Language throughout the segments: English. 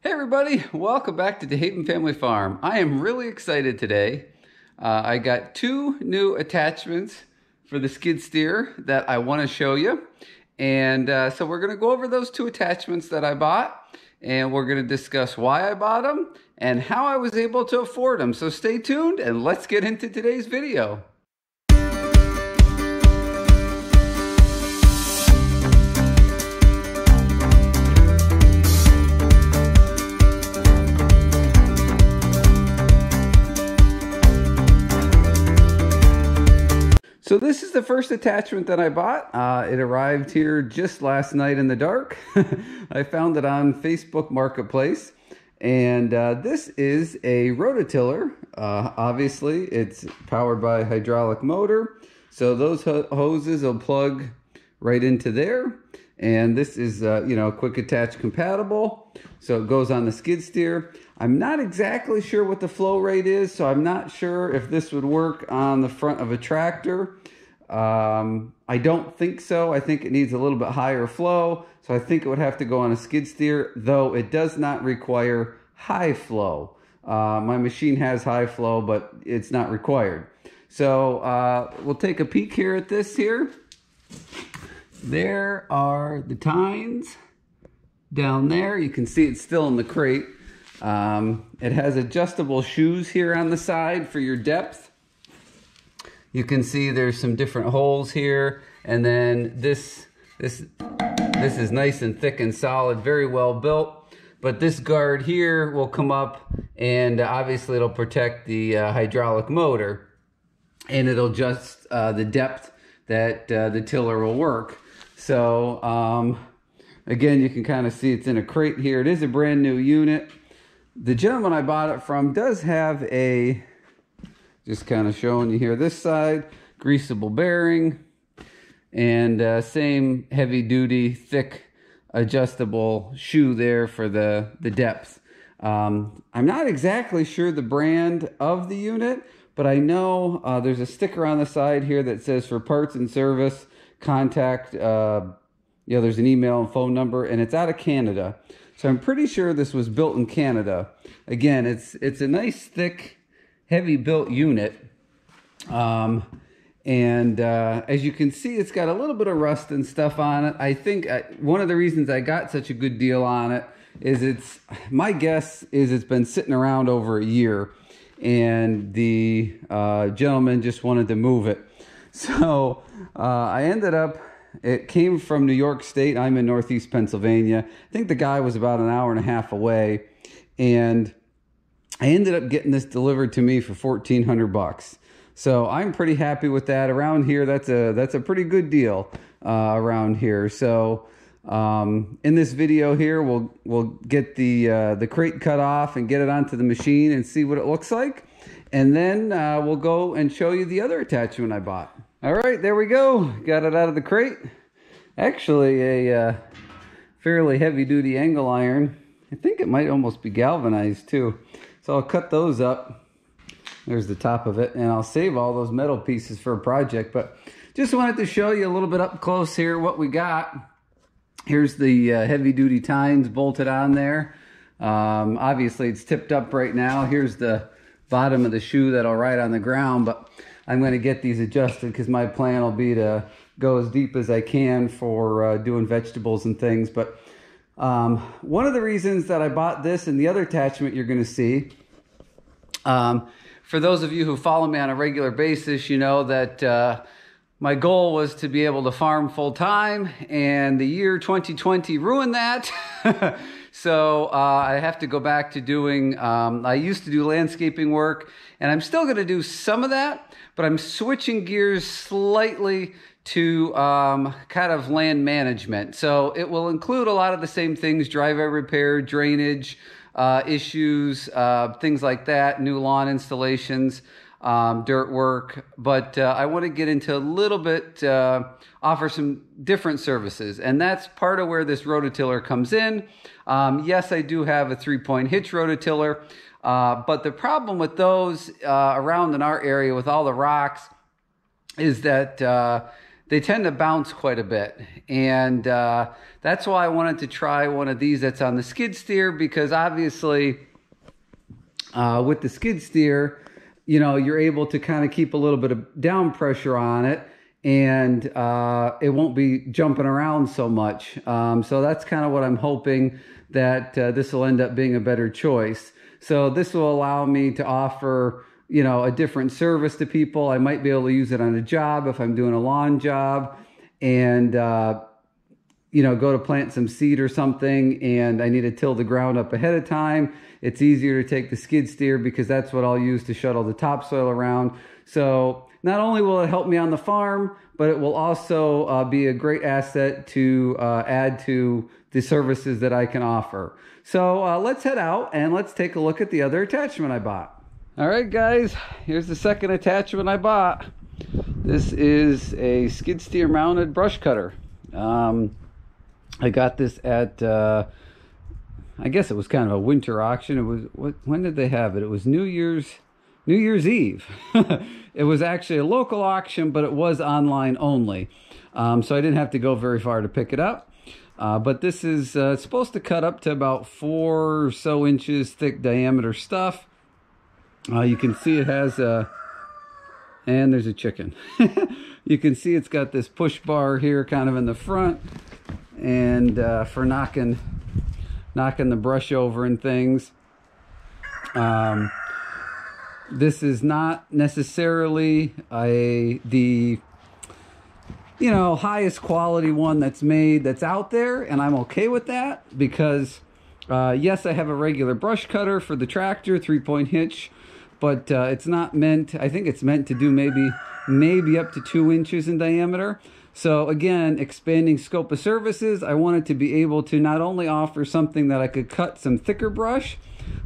Hey everybody, welcome back to the Hayden Family Farm. I am really excited today. I got two new attachments for the skid steer that I want to show you. And so we're going to go over those two attachments that I bought, and we're going to discuss why I bought them and how I was able to afford them. So stay tuned and let's get into today's video. So this is the first attachment that I bought. It arrived here just last night in the dark. I found it on Facebook Marketplace. And this is a rototiller. Obviously, it's powered by a hydraulic motor. So those hoses will plug right into there. And this is, quick attach compatible. So it goes on the skid steer. I'm not exactly sure what the flow rate is, so I'm not sure if this would work on the front of a tractor. I don't think so. I think it needs a little bit higher flow, so I think it would have to go on a skid steer, though it does not require high flow. My machine has high flow, but it's not required. So we'll take a peek here at this here. There are the tines down there. You can see it's still in the crate. It has adjustable shoes here on the side for your depth. You can see there's some different holes here, and then this is nice and thick and solid, very well built. But this guard here will come up, and obviously it'll protect the hydraulic motor, and it'll adjust the depth that the tiller will work. So again, you can kind of see it's in a crate here. It is a brand new unit. The gentleman I bought it from does have a, just kind of showing you here, this side, greasable bearing, and same heavy duty, thick, adjustable shoe there for the depth. I'm not exactly sure the brand of the unit, but I know there's a sticker on the side here that says for parts and service, contact, there's an email and phone number, and it's out of Canada. So I'm pretty sure this was built in Canada. Again, it's a nice, thick, heavy built unit. As you can see, it's got a little bit of rust and stuff on it. I think one of the reasons I got such a good deal on it is my guess is it's been sitting around over a year, and the gentleman just wanted to move it. So I ended up, it came from New York State. I'm in Northeast Pennsylvania. I think the guy was about an hour and a half away, and I ended up getting this delivered to me for $1,400. So I'm pretty happy with that. Around here, that's a pretty good deal around here. So in this video here, we'll get the crate cut off and get it onto the machine and see what it looks like, and then we'll go and show you the other attachment I bought. All right, there we go. Got it out of the crate. Actually, a fairly heavy-duty angle iron. I think it might almost be galvanized too. So I'll cut those up. There's the top of it, and I'll save all those metal pieces for a project. But just wanted to show you a little bit up close here what we got. Here's the heavy-duty tines bolted on there. Obviously, it's tipped up right now. Here's the bottom of the shoe that'll ride on the ground, but I'm going to get these adjusted because my plan will be to go as deep as I can for doing vegetables and things. But one of the reasons that I bought this and the other attachment you're going to see, for those of you who follow me on a regular basis, you know that my goal was to be able to farm full time, and the year 2020 ruined that. So I have to go back to doing, I used to do landscaping work, and I'm still going to do some of that, but I'm switching gears slightly to kind of land management. So it will include a lot of the same things: driveway repair, drainage issues, things like that, new lawn installations, dirt work. But I want to get into a little bit, offer some different services. And that's part of where this rototiller comes in. Yes, I do have a 3-point hitch rototiller. But the problem with those around in our area with all the rocks is that they tend to bounce quite a bit. And that's why I wanted to try one of these that's on the skid steer, because obviously with the skid steer, you know, you're able to kind of keep a little bit of down pressure on it, and it won't be jumping around so much. So that's kind of what I'm hoping, that this will end up being a better choice. So this will allow me to offer, you know, a different service to people. I might be able to use it on a job if I'm doing a lawn job, and you know, go to plant some seed or something, and I need to till the ground up ahead of time. It's easier to take the skid steer, because that's what I'll use to shuttle the topsoil around. So not only will it help me on the farm, but it will also be a great asset to add to the services that I can offer. So let's head out and let's take a look at the other attachment I bought. All right, guys, here's the second attachment I bought. This is a skid steer mounted brush cutter. I got this at, I guess it was kind of a winter auction. It was, when did they have it? It was New Year's Eve. It was actually a local auction, but it was online only. So I didn't have to go very far to pick it up. But this is supposed to cut up to about 4 or so inches thick diameter stuff. You can see it has a, and there's a chicken. You can see it's got this push bar here kind of in the front, and for knocking the brush over and things. This is not necessarily the you know, highest quality one that's out there, and I'm okay with that, because yes, I have a regular brush cutter for the tractor, 3-point hitch, but it's not meant, I think it's meant to do maybe up to 2 inches in diameter. So again, expanding scope of services, I wanted to be able to not only offer something that I could cut some thicker brush,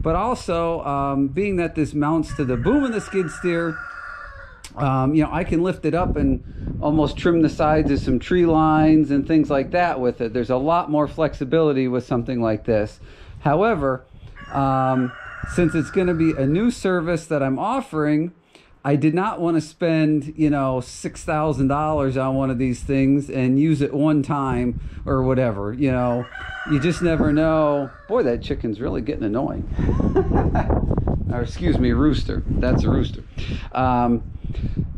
but also being that this mounts to the boom of the skid steer, you know, I can lift it up and almost trim the sides of some tree lines and things like that with it. There's a lot more flexibility with something like this. However, since it's going to be a new service that I'm offering, I did not want to spend, you know, $6,000 on one of these things and use it one time or whatever. You know, you just never know. Boy, that chicken's really getting annoying. Or excuse me, rooster. That's a rooster.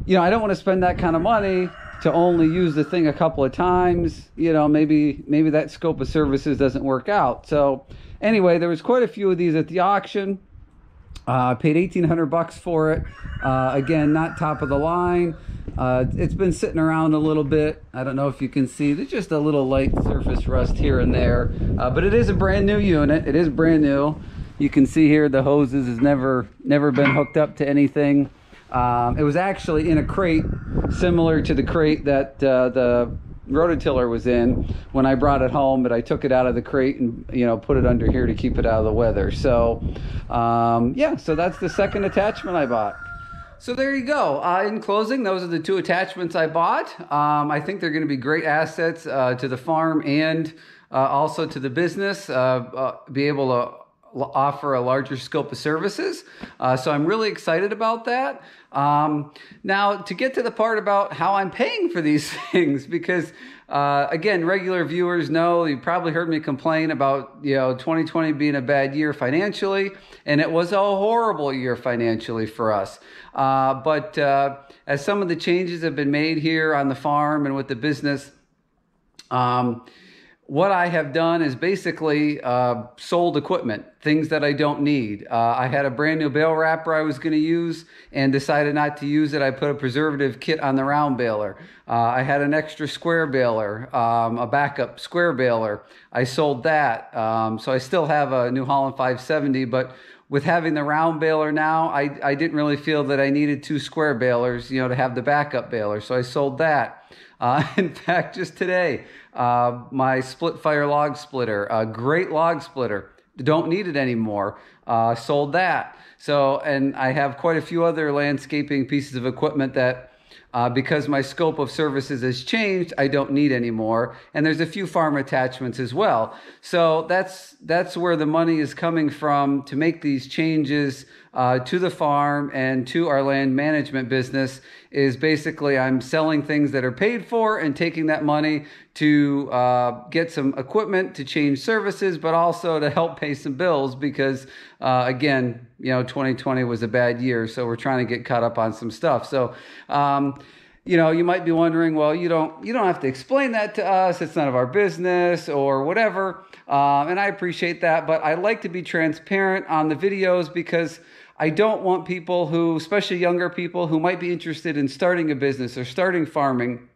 You know, I don't want to spend that kind of money to only use the thing a couple of times. You know, maybe that scope of services doesn't work out. So anyway, there was quite a few of these at the auction. I paid $1,800 for it. Again, not top of the line. It's been sitting around a little bit. I don't know if you can see. There's just a little light surface rust here and there. But it is a brand new unit. It is brand new. You can see here the hoses has never been hooked up to anything. It was actually in a crate similar to the crate that the roto-tiller was in when I brought it home, but I took it out of the crate and, you know, put it under here to keep it out of the weather. So yeah, so that's the second attachment I bought. So there you go. In closing, those are the 2 attachments I bought. I think they're going to be great assets to the farm and also to the business, be able to offer a larger scope of services. So I'm really excited about that. Now, to get to the part about how I'm paying for these things, because again, regular viewers know, you probably heard me complain about, you know, 2020 being a bad year financially, and it was a horrible year financially for us. But as some of the changes have been made here on the farm and with the business, what I have done is basically sold equipment, things that I don't need. I had a brand new bale wrapper I was going to use and decided not to use it. I put a preservative kit on the round baler. I had an extra square baler, a backup square baler. I sold that. So I still have a New Holland 570, but with having the round baler now, I didn't really feel that I needed 2 square balers, you know, to have the backup baler. So I sold that. In fact, just today, my split fire log splitter, a great log splitter, don't need it anymore. Sold that. So, and I have quite a few other landscaping pieces of equipment that because my scope of services has changed, I don't need anymore. And there's a few farm attachments as well. So that's where the money is coming from to make these changes to the farm and to our land management business. Is basically I'm selling things that are paid for and taking that money to get some equipment to change services, but also to help pay some bills because, again, 2020 was a bad year, so we're trying to get caught up on some stuff. So, you might be wondering, well, you don't have to explain that to us. It's none of our business or whatever. And I appreciate that, but I like to be transparent on the videos because I don't want people who, especially younger people who might be interested in starting a business or starting farming,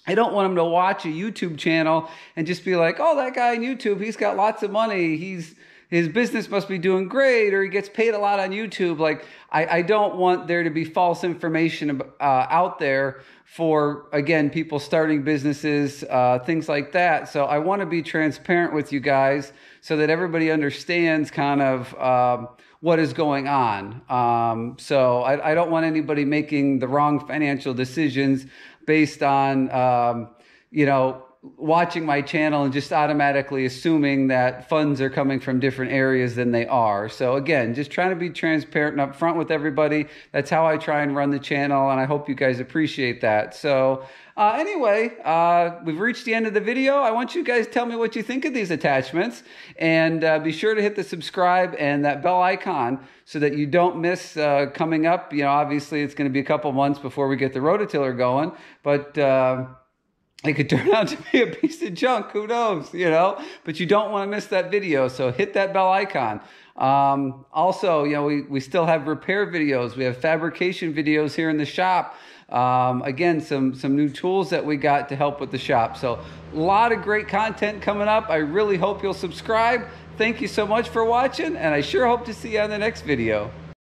I don't want them to watch a YouTube channel and just be like, oh, that guy on YouTube, he's got lots of money. His business must be doing great, or he gets paid a lot on YouTube. Like, I don't want there to be false information out there for, again, people starting businesses, things like that. So I want to be transparent with you guys so that everybody understands kind of what is going on. So I don't want anybody making the wrong financial decisions based on, watching my channel and just automatically assuming that funds are coming from different areas than they are. So again, just trying to be transparent and upfront with everybody. That's how I try and run the channel, and I hope you guys appreciate that. So anyway, we've reached the end of the video. I want you guys to tell me what you think of these attachments, and be sure to hit the subscribe and that bell icon so that you don't miss coming up. Obviously it's going to be a couple months before we get the rototiller going, but it could turn out to be a piece of junk. Who knows, but you don't want to miss that video. So hit that bell icon. Also, we still have repair videos. We have fabrication videos here in the shop. Again, some new tools that we got to help with the shop. So a lot of great content coming up. I really hope you'll subscribe. Thank you so much for watching, and I sure hope to see you on the next video.